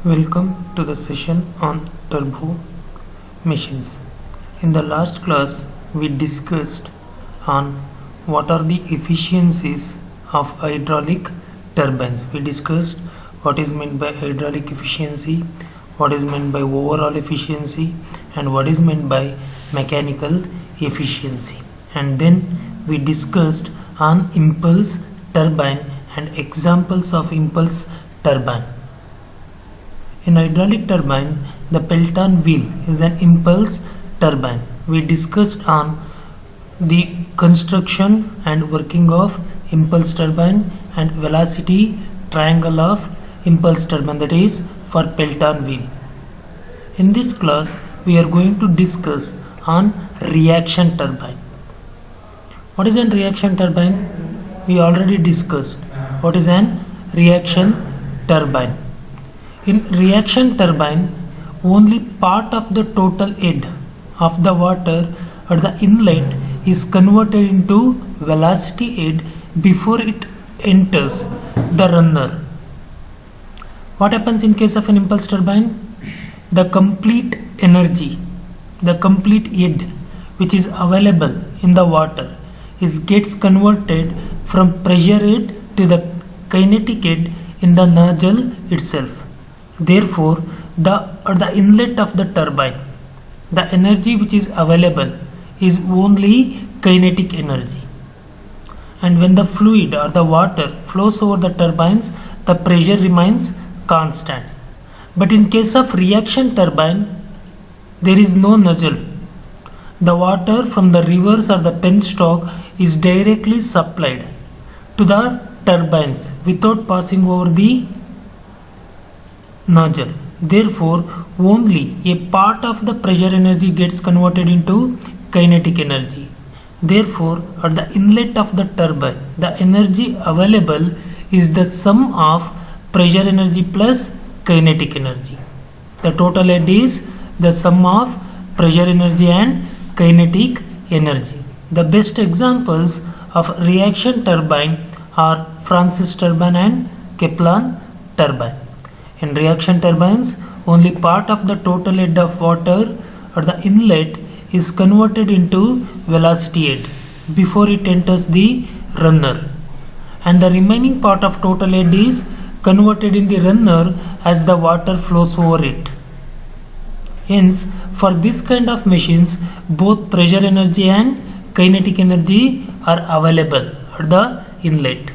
Welcome to the session on turbo machines. In the last class, we discussed on what are the efficiencies of hydraulic turbines. We discussed what is meant by hydraulic efficiency, what is meant by overall efficiency, and what is meant by mechanical efficiency. And then we discussed on impulse turbine and examples of impulse turbine. In hydraulic turbine, the Pelton wheel is an impulse turbine. We discussed on the construction and working of impulse turbine and velocity triangle of impulse turbine, that is for Pelton wheel. In this class, we are going to discuss on reaction turbine. What is an reaction turbine? We already discussed. What is an reaction turbine? In reaction turbine, only part of the total head of the water at the inlet is converted into velocity head before it enters the runner. What happens in case of an impulse turbine? The complete energy, the complete head which is available in the water gets converted from pressure head to the kinetic head in the nozzle itself. Therefore, at the inlet of the turbine, the energy which is available is only kinetic energy. And when the fluid or the water flows over the turbines, the pressure remains constant. But in case of reaction turbine, there is no nozzle. The water from the rivers or the penstock is directly supplied to the turbines without passing over the nozzle. Therefore, only a part of the pressure energy gets converted into kinetic energy. Therefore, at the inlet of the turbine, the energy available is the sum of pressure energy plus kinetic energy. The total head is the sum of pressure energy and kinetic energy. The best examples of reaction turbine are Francis turbine and Kaplan turbine. In reaction turbines, only part of the total head of water at the inlet is converted into velocity head before it enters the runner, and the remaining part of total head is converted in the runner as the water flows over it. Hence, for this kind of machines, both pressure energy and kinetic energy are available at the inlet.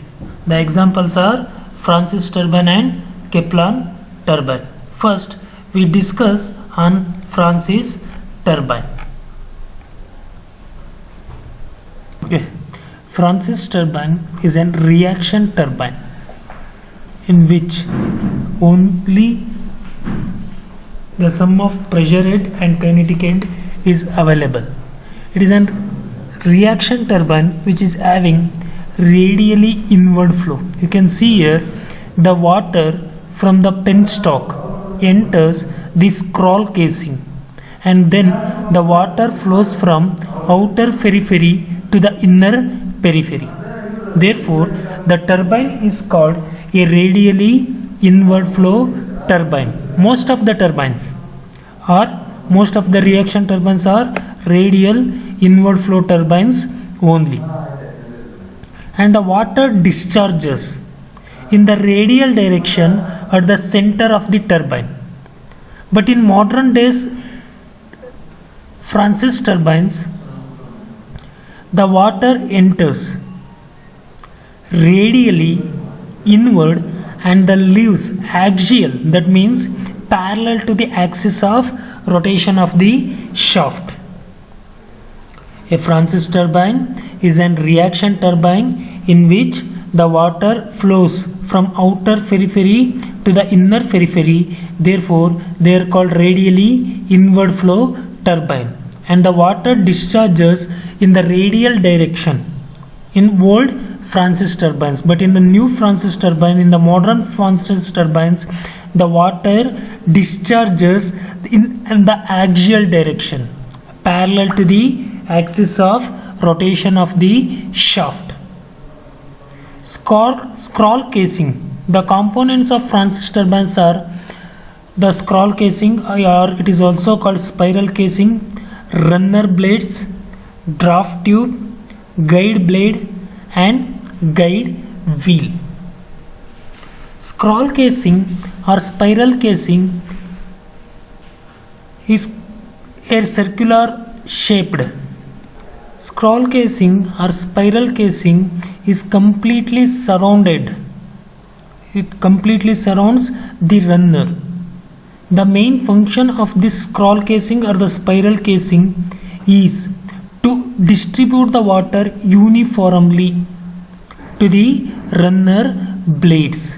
The examples are Francis turbine and Kaplan turbine. First, we discuss on Francis turbine. Francis turbine is a reaction turbine in which only the sum of pressure head and kinetic head is available. It is a reaction turbine which is having radially inward flow. You can see here the water from the penstock enters the scroll casing, and then the water flows from outer periphery to the inner periphery. Therefore, the turbine is called a radially inward flow turbine. Most of the reaction turbines are radial inward flow turbines only. And the water discharges in the radial direction at the center of the turbine. But in modern days Francis turbines, the water enters radially inward and the leaves axial, that means parallel to the axis of rotation of the shaft. A Francis turbine is a reaction turbine in which the water flows from outer periphery to the inner periphery. Therefore, they are called radially inward flow turbine, and the water discharges in the radial direction in old Francis turbines. But in the new Francis turbine, in the modern Francis turbines, the water discharges in the axial direction parallel to the axis of rotation of the shaft. Scroll casing. The components of Francis turbines are the scroll casing, or it is also called spiral casing, runner blades, draft tube, guide blade and guide wheel. Scroll casing or spiral casing is a circular shaped. Scroll casing or spiral casing is completely surrounded. It completely surrounds the runner. The main function of this scroll casing or the spiral casing is to distribute the water uniformly to the runner blades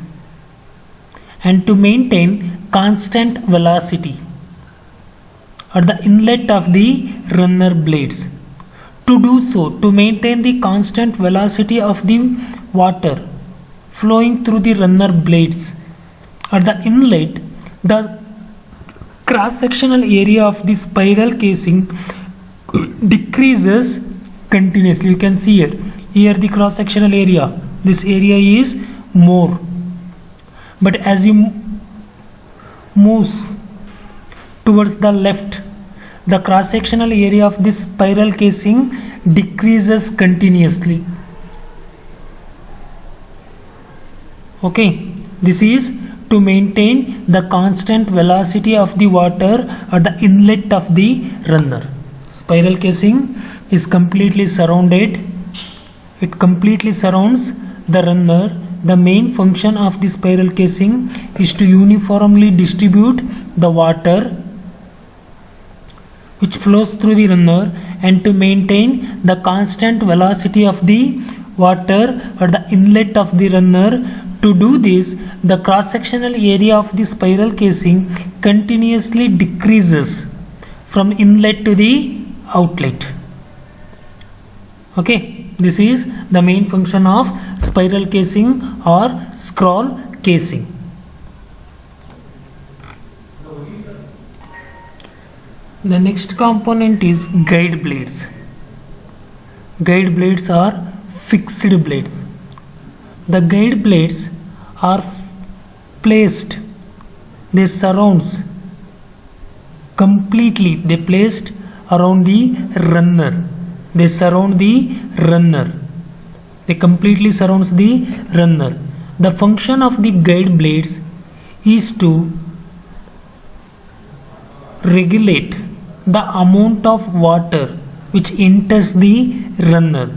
and to maintain constant velocity at the inlet of the runner blades. To do so, to maintain the constant velocity of the water flowing through the runner blades at the inlet, the cross-sectional area of the spiral casing decreases continuously. You can see here the cross-sectional area, this area is more, but as you move towards the left, the cross-sectional area of this spiral casing decreases continuously. Okay, this is to maintain the constant velocity of the water at the inlet of the runner. Spiral casing is completely surrounded. It completely surrounds the runner. The main function of the spiral casing is to uniformly distribute the water which flows through the runner and to maintain the constant velocity of the water at the inlet of the runner. To do this, the cross-sectional area of the spiral casing continuously decreases from inlet to the outlet. Okay, this is the main function of spiral casing or scroll casing. The next component is guide blades. Guide blades are fixed blades. The guide blades are placed, they surrounds completely, they placed around the runner. They surround the runner. They completely surrounds the runner. The function of the guide blades is to regulate the amount of water which enters the runner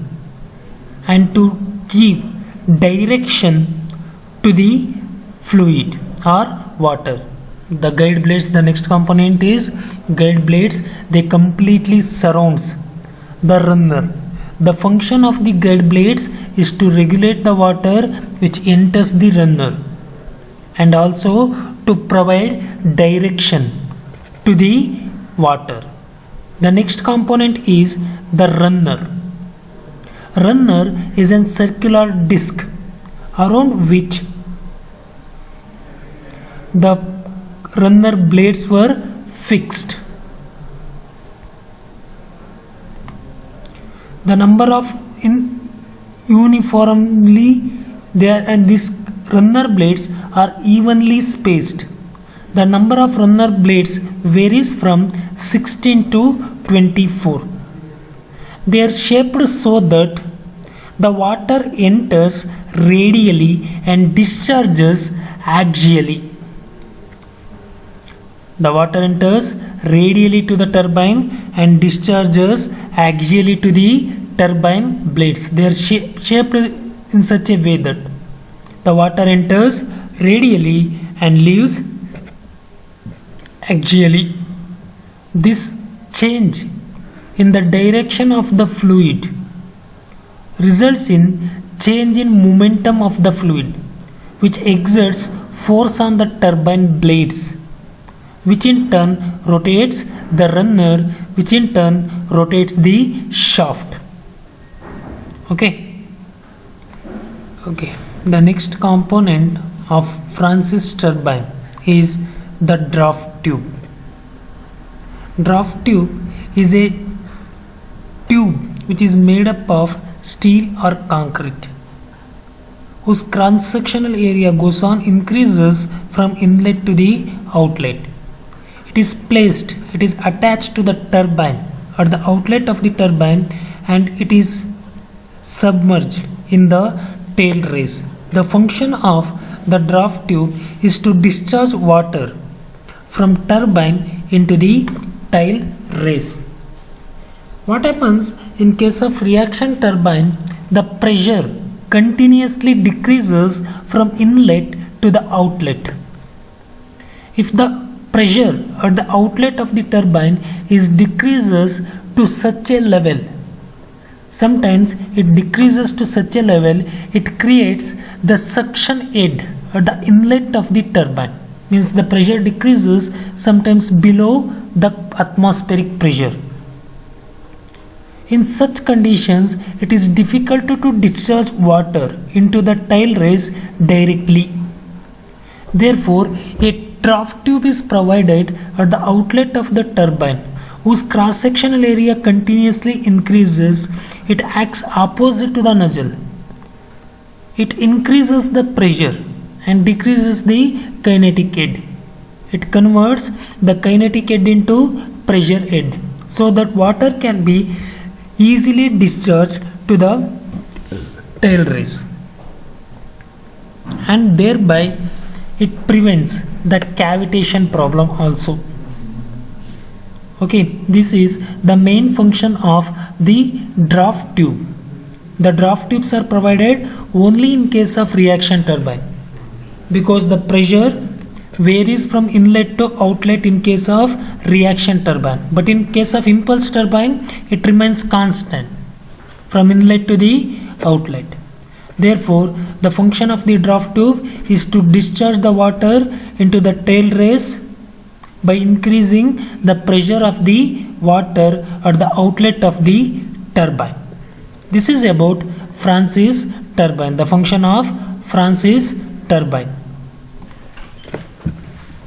and to give direction to the fluid or water. The guide blades, the next component is guide blades. They completely surrounds the runner. The function of the guide blades is to regulate the water which enters the runner and also to provide direction to the water. The next component is the runner. Runner is a circular disc around which the runner blades were fixed. The number of uniformly there and these runner blades are evenly spaced. The number of runner blades varies from 16 to 24. They are shaped so that the water enters radially and discharges axially. The water enters radially to the turbine and discharges axially to the turbine blades. They are shaped in such a way that the water enters radially and leaves axially. This change in the direction of the fluid results in change in momentum of the fluid, which exerts force on the turbine blades, which in turn rotates the runner, which in turn rotates the shaft. Okay. The next component of Francis turbine is the draft tube. Draft tube is a tube which is made up of steel or concrete. whose cross-sectional area goes on increases from inlet to the outlet. It is attached to the turbine or the outlet of the turbine, and it is submerged in the tail race. The function of the draft tube is to discharge water from turbine into the tail race. What happens in case of reaction turbine? The pressure continuously decreases from inlet to the outlet. If the pressure at the outlet of the turbine is decreases to such a level, sometimes it decreases to such a level, it creates the suction head at the inlet of the turbine. Means the pressure decreases sometimes below the atmospheric pressure. In such conditions, it is difficult to discharge water into the tail race directly. Therefore, a draft tube is provided at the outlet of the turbine, whose cross-sectional area continuously increases. It acts opposite to the nozzle. It increases the pressure and decreases the kinetic head. It converts the kinetic head into pressure head, so that water can be easily discharged to the tail race, and thereby it prevents the cavitation problem also. Okay, this is the main function of the draft tube. The draft tubes are provided only in case of reaction turbine, because the pressure varies from inlet to outlet in case of reaction turbine, but in case of impulse turbine it remains constant from inlet to the outlet. Therefore, the function of the draft tube is to discharge the water into the tail race by increasing the pressure of the water at the outlet of the turbine. This is about Francis turbine, the function of Francis turbine.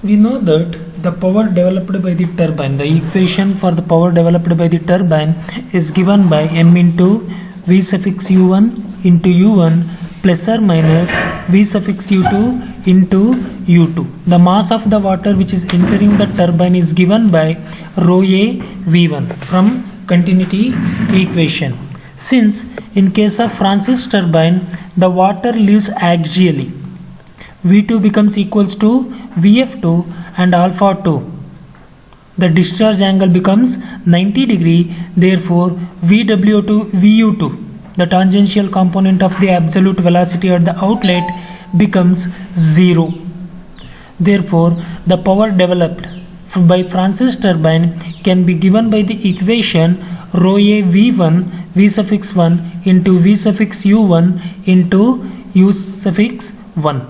We know that the power developed by the turbine, the equation for the power developed by the turbine is given by m into v suffix u1 into u1 plus or minus v suffix u2 into u2. The mass of the water which is entering the turbine is given by rho a v1 from continuity equation. Since in case of Francis turbine the water leaves axially, V2 becomes equals to Vf2 and alpha 2. The discharge angle becomes 90 degree. Therefore, Vw2 Vu2, the tangential component of the absolute velocity at the outlet, becomes 0. Therefore, the power developed by Francis turbine can be given by the equation rho a V1 V suffix 1 into V suffix U1 into U suffix 1,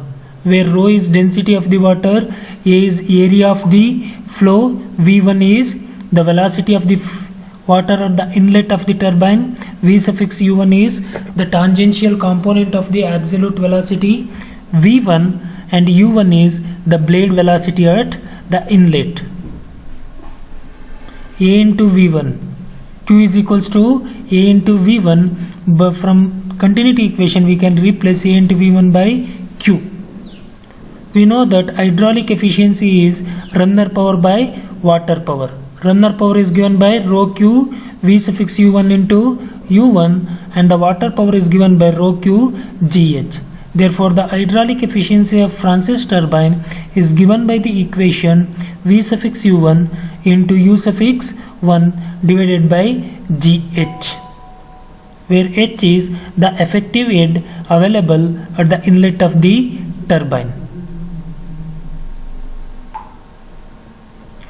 where rho is density of the water, A is area of the flow, V1 is the velocity of the water at the inlet of the turbine, V suffix U1 is the tangential component of the absolute velocity V1, and U1 is the blade velocity at the inlet. A into V1, Q is equals to A into V1, but from continuity equation we can replace A into V1 by Q. We know that hydraulic efficiency is runner power by water power. Runner power is given by rho Q V suffix U1 into U1, and the water power is given by rho Q GH. Therefore, the hydraulic efficiency of Francis turbine is given by the equation V suffix U1 into U suffix 1 divided by GH, where H is the effective head available at the inlet of the turbine.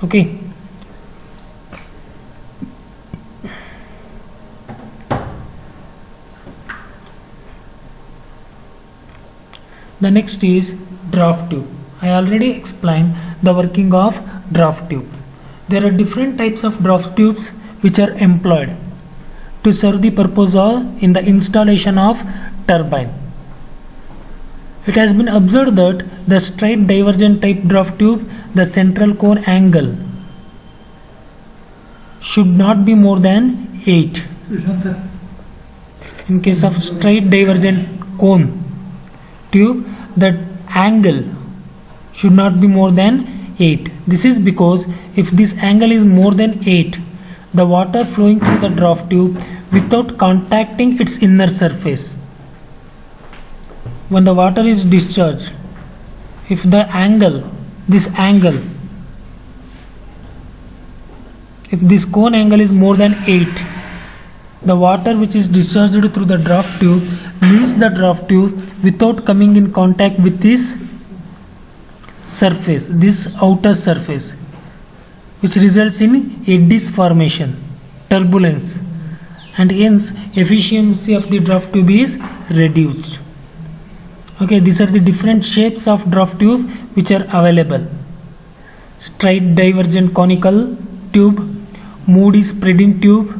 Okay. The next is draft tube. I already explained the working of draft tube. There are different types of draft tubes which are employed to serve the purpose of in the installation of turbine. It has been observed that the straight divergent type draft tube, the central cone angle should not be more than 8. In case of straight divergent cone, tube, the angle should not be more than 8. This is because if this angle is more than 8, the water flowing through the draft tube without contacting its inner surface, when the water is discharged, if the angle, this angle, if this cone angle is more than 8, the water which is discharged through the draft tube leaves the draft tube without coming in contact with this surface, this outer surface, which results in eddies formation, turbulence, and hence efficiency of the draft tube is reduced. Okay, these are the different shapes of draft tube which are available: straight divergent conical tube, moody spreading tube,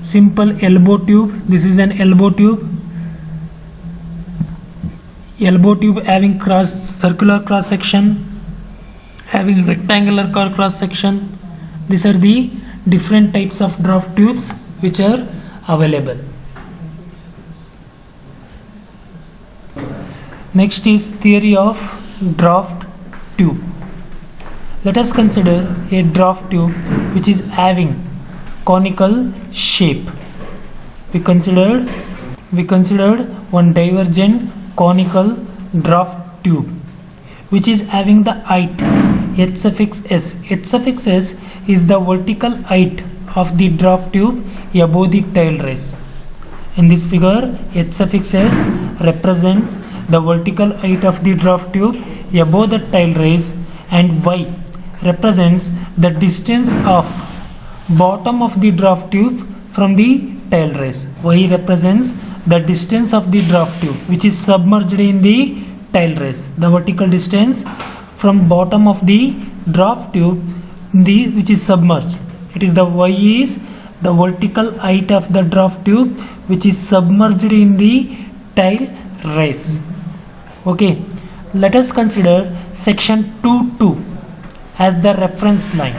simple elbow tube. This is an elbow tube. Elbow tube having circular cross section, having rectangular cross section. These are the different types of draft tubes which are available. Next is theory of draft tube. Let us consider a draft tube which is having conical shape. We considered one divergent conical draft tube which is having the height h suffix s. H suffix s is the vertical height of the draft tube above the tail race. In this figure, h suffix s represents the vertical height of the draft tube above the tail race, and y represents the distance of bottom of the draft tube from the tail race. Y represents the distance of the draft tube which is submerged in the tail race, the vertical distance from bottom of the draft tube which is submerged. It is the y is the vertical height of the draft tube which is submerged in the tail race. Okay, let us consider section 2.2 as the reference line.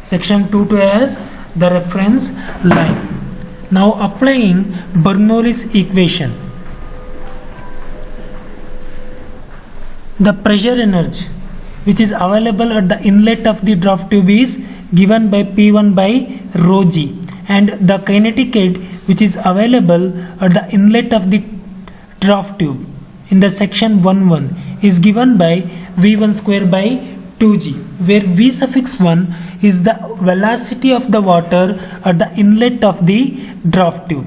Section 2.2 as the reference line. Now applying Bernoulli's equation, the pressure energy which is available at the inlet of the draft tube is given by P1 by rho g, and the kinetic head which is available at the inlet of the draft tube in the section 1.1 is given by V1 square by 2g, where V suffix 1 is the velocity of the water at the inlet of the draft tube.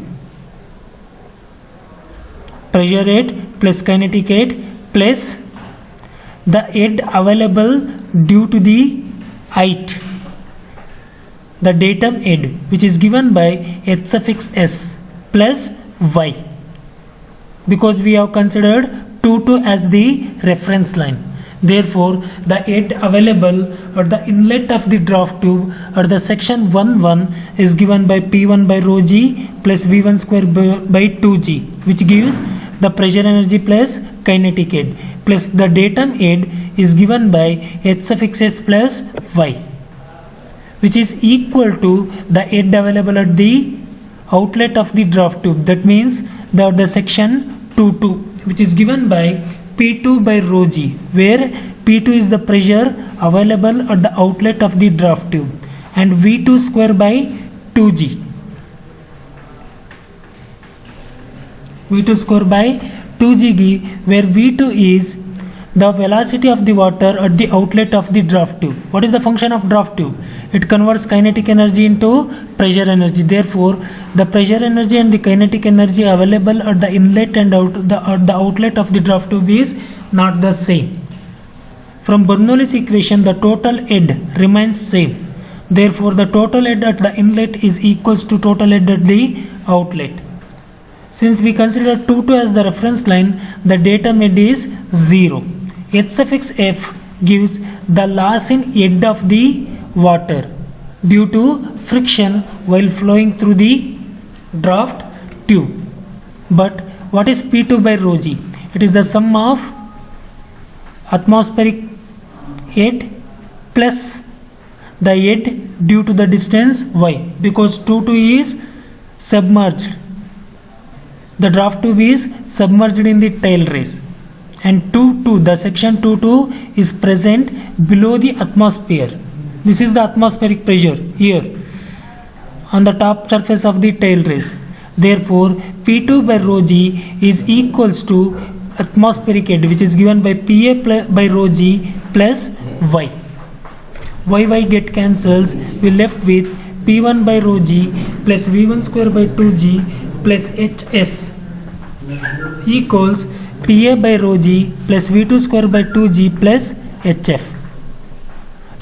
Pressure head plus kinetic head plus the head available due to the height, the datum head which is given by h suffix s plus y, because we have considered 2.2 as the reference line. Therefore, the head available at the inlet of the draft tube at the section 1.1 is given by P1 by rho g plus V1 square by 2g, which gives the pressure energy plus kinetic head, plus the datum head is given by h suffix s plus y, which is equal to the head available at the outlet of the draft tube. That means the section 2.2, which is given by P2 by rho g, where P2 is the pressure available at the outlet of the draft tube, and V2 square by 2g. V2 square by 2g, where V2 is the velocity of the water at the outlet of the draft tube. What is the function of draft tube? It converts kinetic energy into pressure energy. Therefore, the pressure energy and the kinetic energy available at the inlet and the outlet of the draft tube is not the same. From Bernoulli's equation, the total head remains same. Therefore, the total head at the inlet is equals to total head at the outlet. Since we consider 2.2 as the reference line, the datum head is 0. H suffix f gives the loss in head of the water due to friction while flowing through the draft tube. But what is P2 by rho g? It is the sum of atmospheric head plus the head due to the distance y, because 2.2 is submerged. the draft tube is submerged in the tail race, and 2 the section 2 is present below the atmosphere. This is the atmospheric pressure here on the top surface of the tail race. Therefore, P2 by rho g is equals to atmospheric head, which is given by Pa by rho g plus y. Y get cancels. We left with P1 by rho g plus V1 square by 2g plus Hs equals Pa by rho g plus V2 square by 2g plus Hf.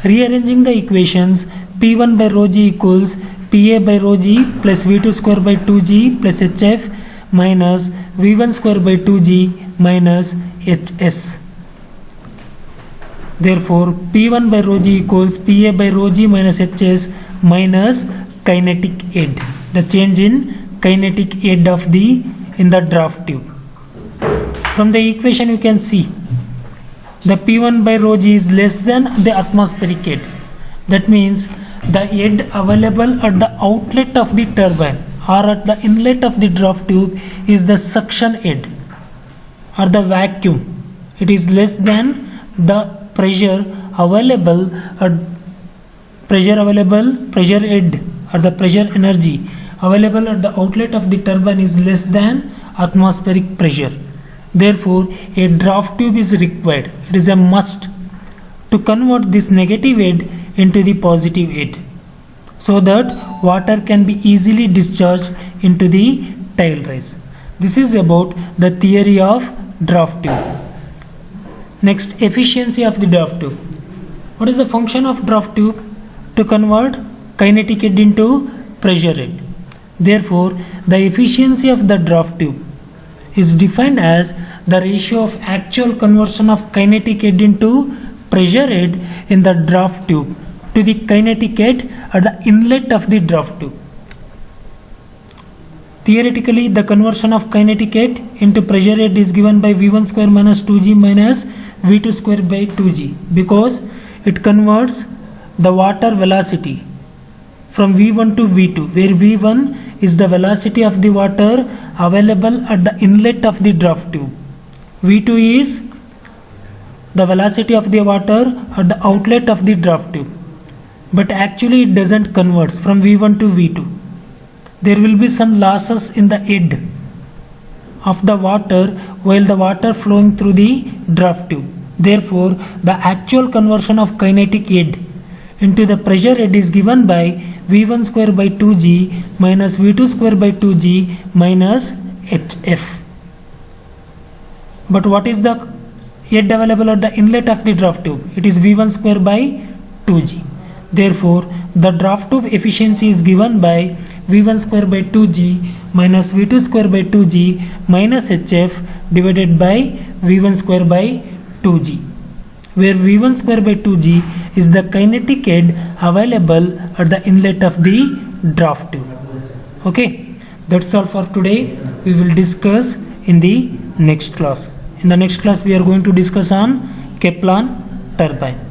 Rearranging the equations, P1 by rho g equals Pa by rho g plus V2 square by 2g plus Hf minus V1 square by 2g minus Hs. Therefore, P1 by rho g equals Pa by rho g minus Hs minus kinetic head. The change in kinetic head of the in the draft tube. From the equation you can see the P1 by rho g is less than the atmospheric head. That means the head available at the outlet of the turbine or at the inlet of the draft tube is the suction head or the vacuum. It is less than the pressure available pressure head or the pressure energy available at the outlet of the turbine is less than atmospheric pressure. Therefore, a draft tube is required. It is a must to convert this negative head into the positive head so that water can be easily discharged into the tail race. This is about the theory of draft tube. Next, efficiency of the draft tube. What is the function of draft tube? To convert kinetic head into pressure head. Therefore, the efficiency of the draft tube is defined as the ratio of actual conversion of kinetic head into pressure head in the draft tube to the kinetic head at the inlet of the draft tube. Theoretically, the conversion of kinetic head into pressure head is given by V1 square minus 2g minus V2 square by 2g because it converts the water velocity from V1 to V2, where V1 is the velocity of the water available at the inlet of the draft tube. V2 is the velocity of the water at the outlet of the draft tube. But actually it doesn't convert from V1 to V2. There will be some losses in the head of the water while the water flowing through the draft tube. Therefore, the actual conversion of kinetic head into the pressure head is given by V1 square by 2g minus V2 square by 2g minus Hf. But what is the head available at the inlet of the draft tube? It is V1 square by 2g. Therefore, the draft tube efficiency is given by V1 square by 2g minus V2 square by 2g minus Hf divided by V1 square by 2g, where V1 square by 2g is the kinetic head available at the inlet of the draft tube. Okay, that's all for today. We will discuss in the next class. In the next class we are going to discuss on Kaplan turbine.